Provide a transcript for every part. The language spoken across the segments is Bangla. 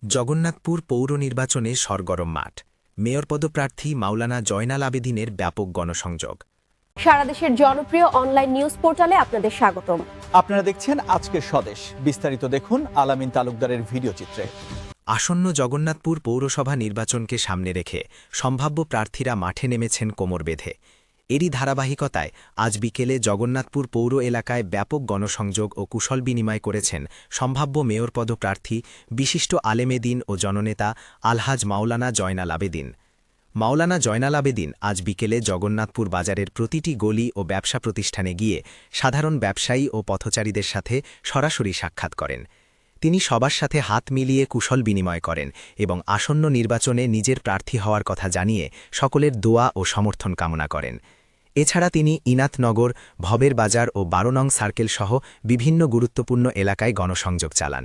জগন্নাথপুর পৌর নির্বাচনে সরগরম মাঠ। মেয়র পদপ্রার্থী মাওলানা জয়নাল আবেদিনের ব্যাপক গণসংযোগ। সারা দেশের জনপ্রিয় অনলাইন নিউজ পোর্টালে আপনাদের স্বাগতম। আপনারা দেখছেন আজকের স্বদেশ। বিস্তারিত দেখুন আলামিন তালুকদারের ভিডিও চিত্রে। আসন্ন জগন্নাথপুর পৌরসভা নির্বাচনকে সামনে রেখে সম্ভাব্য প্রার্থীরা মাঠে নেমেছেন কোমর বেঁধে। এরই ধারাবাহিকতায় আজ বিকেলে জগন্নাথপুর পৌর এলাকায় ব্যাপক গণসংযোগ ও কুশল বিনিময় করেছেন সম্ভাব্য মেয়র পদপ্রার্থী বিশিষ্ট আলেমে দ্বীন ও জননেতা আলহাজ মাওলানা জয়নাল আবেদিন। মাওলানা জয়নাল আবেদিন আজ বিকেলে জগন্নাথপুর বাজারের প্রতিটি গলি ও ব্যবসা প্রতিষ্ঠানে গিয়ে সাধারণ ব্যবসায়ী ও পথচারীদের সাথে সরাসরি সাক্ষাৎ করেন। তিনি সবার সাথে হাত মিলিয়ে কুশল বিনিময় করেন এবং আসন্ন নির্বাচনে নিজের প্রার্থী হওয়ার কথা জানিয়ে সকলের দোয়া ও সমর্থন কামনা করেন। এছাড়া তিনি ইনাথনগর, ভবের বাজার ও ১২ নং সার্কেল সহ বিভিন্ন গুরুত্বপূর্ণ এলাকায় গণসংযোগ চালান।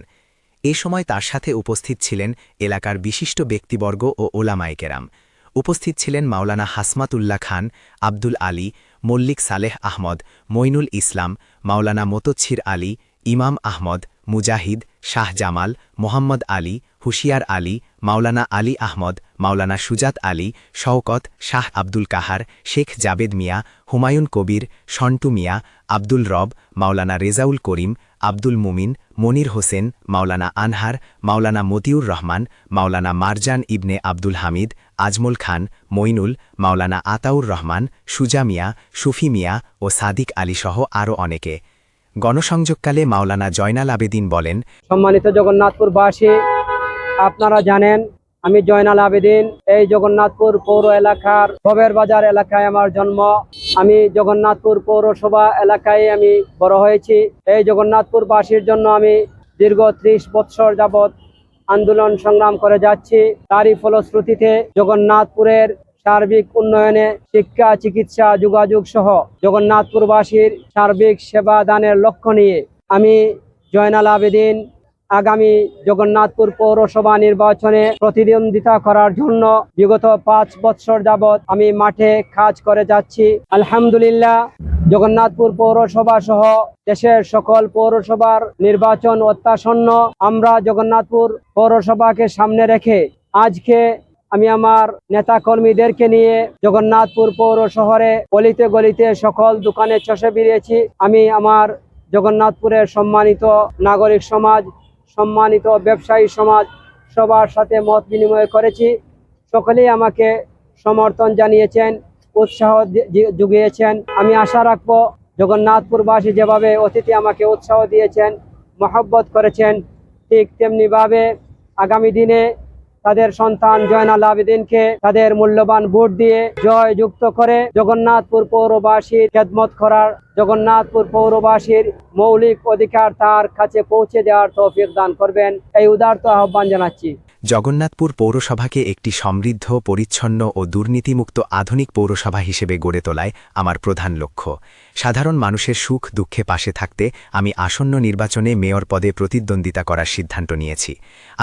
এ সময় তার সাথে উপস্থিত ছিলেন এলাকার বিশিষ্ট ব্যক্তিবর্গ ও ওলামায়ে কেরাম। উপস্থিত ছিলেন মাওলানা হাসমাতুল্লাহ খান, আব্দুল আলী, মল্লিক সালেহ আহমদ, মইনুল ইসলাম, মাওলানা মোতচ্ছির আলী, ইমাম আহমদ, মুজাহিদ, শাহ জামাল, মোহাম্মদ আলী, হুশিয়ার আলী, মাওলানা আলী আহমদ, মাওলানা সুজাত আলী, শওকত, শাহ আব্দুল কাহার, শেখ জাবেদ মিয়া, হুমায়ুন কবির, সন্টু মিয়া, আব্দুল রব, মাওলানা রেজাউল করিম, আব্দুল মুমিন, মনির হোসেন, মাওলানা আনহার, মাওলানা মতিউর রহমান, মাওলানা মারজান ইবনে আব্দুল হামিদ, আজমল খান, মইনুল, মাওলানা আতাউর রহমান, সুজা মিয়া, সুফি মিয়া ও সাদিক আলী সহ আরও অনেকে। গণসংযোগকালে মাওলানা জয়নাল আবেদিন বলেন, সম্মানিত জগন্নাথপুরবাসী, আপনারা জানেন আমি জয়নাল আবেদিন। এই জগন্নাথপুর পৌর এলাকার ভবের বাজার এলাকায় আমার জন্ম। আমি জগন্নাথপুর পৌরসভা এলাকায় আমি বড় হয়েছি। এই জগন্নাথপুরবাসীর জন্য আমি দীর্ঘ ৩০ বৎসর যাবৎ আন্দোলন সংগ্রাম করে যাচ্ছি। তারই ফলশ্রুতিতে জগন্নাথপুরের সার্বিক উন্নয়নে শিক্ষা, চিকিৎসা, যোগাযোগ সহ জগন্নাথপুরবাসীর সার্বিক সেবা দানের লক্ষ্য নিয়ে আমি জয়নাল আবেদিন আগামী জগন্নাথপুর পৌরসভা নির্বাচনে প্রতিদ্বন্দ্বিতা করার জন্য বিগত ৫ বৎসর যাবৎ আমি মাঠে কাজ করে যাচ্ছি। আলহামদুলিল্লাহ, জগন্নাথপুর পৌরসভা সহ দেশের সকল পৌরসভার নির্বাচন অত্যাসন্ন। আমরা জগন্নাথপুর পৌরসভাকে সামনে রেখে আজকে আমি আমার নেতা কর্মীদেরকে নিয়ে জগন্নাথপুর পৌর শহরে গলিতে গলিতে সকল দোকানে চষে বেরিয়েছি। আমি আমার জগন্নাথপুরের সম্মানিত নাগরিক সমাজ, সম্মানিত ব্যবসায়ী সমাজ সবার সাথে মত বিনিময় করেছি। সকলেই আমাকে সমর্থন জানিয়েছেন, উৎসাহ জুগিয়েছেন। আমি আশা রাখব জগন্নাথপুরবাসী যেভাবে অতিথি আমাকে উৎসাহ দিয়েছেন, মহব্বত করেছেন, ঠিক তেমনিভাবে আগামী দিনে তাদের সন্তান জয়নাল আবেদিনকে তাদের মূল্যবান ভোট দিয়ে জয়যুক্ত করে জগন্নাথপুর পৌরবাসীর খেদমত করার, জগন্নাথপুর পৌরবাসীর মৌলিক অধিকার তার কাছে পৌঁছে দেওয়ার তৌফিক দান করবেন, এই উদারত আহ্বান জানাচ্ছি। জগন্নাথপুর পৌরসভাকে একটি সমৃদ্ধ, পরিচ্ছন্ন ও দুর্নীতিমুক্ত আধুনিক পৌরসভা হিসেবে গড়ে তোলায় আমার প্রধান লক্ষ্য। সাধারণ মানুষের সুখ দুঃখে পাশে থাকতে আমি আসন্ন নির্বাচনে মেয়র পদে প্রতিদ্বন্দ্বিতা করার সিদ্ধান্ত নিয়েছি।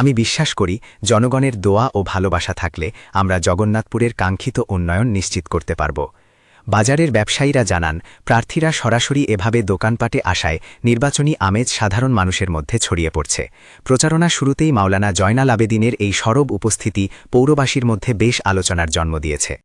আমি বিশ্বাস করি জনগণের দোয়া ও ভালোবাসা থাকলে আমরা জগন্নাথপুরের কাঙ্ক্ষিত উন্নয়ন নিশ্চিত করতে পারব। বাজারের ব্যবসায়ীরা জানান, প্রার্থীরা সরাসরি এভাবে দোকানপাটে আসায় নির্বাচনী আমেজ সাধারণ মানুষের মধ্যে ছড়িয়ে পড়ছে। প্রচারণা শুরুতেই মাওলানা জয়নাল আবেদিনের এই সরব উপস্থিতি পৌরবাসীর মধ্যে বেশ আলোচনার জন্ম দিয়েছে।